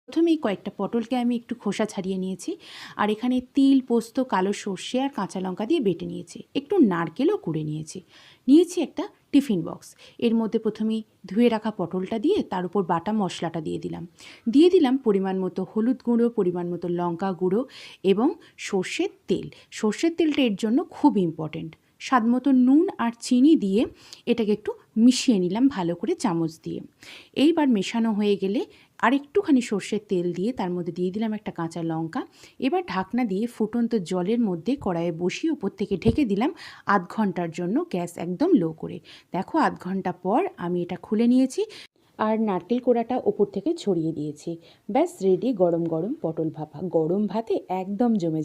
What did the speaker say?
প্রথমেই কয়েকটা পটলকে আমি একটু খোসা ছাড়িয়ে নিয়েছি, আর এখানে তিল, পোস্ত, কালো সর্ষে আর কাঁচা লঙ্কা দিয়ে বেটে নিয়েছি। একটু নারকেলও কুড়ে নিয়েছি একটা টিফিন বক্স। এর মধ্যে প্রথমেই ধুয়ে রাখা পটলটা দিয়ে তার উপর বাটা মশলাটা দিয়ে দিলাম পরিমাণ মতো হলুদ গুঁড়ো, পরিমাণ মতো লঙ্কা গুঁড়ো এবং সর্ষের তেল। সর্ষের তেলটা এর জন্য খুব ইম্পর্টেন্ট। স্বাদ মতো নুন আর চিনি দিয়ে এটাকে একটু মিশিয়ে নিলাম ভালো করে চামচ দিয়ে। এইবার মেশানো হয়ে গেলে আর একটুখানি সর্ষের তেল দিয়ে তার মধ্যে দিয়ে দিলাম একটা কাঁচা লঙ্কা। এবার ঢাকনা দিয়ে ফুটন্ত জলের মধ্যে কড়াইয়ে বসিয়ে উপর থেকে ঢেকে দিলাম আধ ঘন্টার জন্য, গ্যাস একদম লো করে। দেখো আধ ঘন্টা পর আমি এটা খুলে নিয়েছি আর নারকেল কোড়াটা ওপর থেকে ছড়িয়ে দিয়েছি। ব্যাস রেডি গরম গরম পটল ভাপা। গরম ভাতে একদম জমে যায়।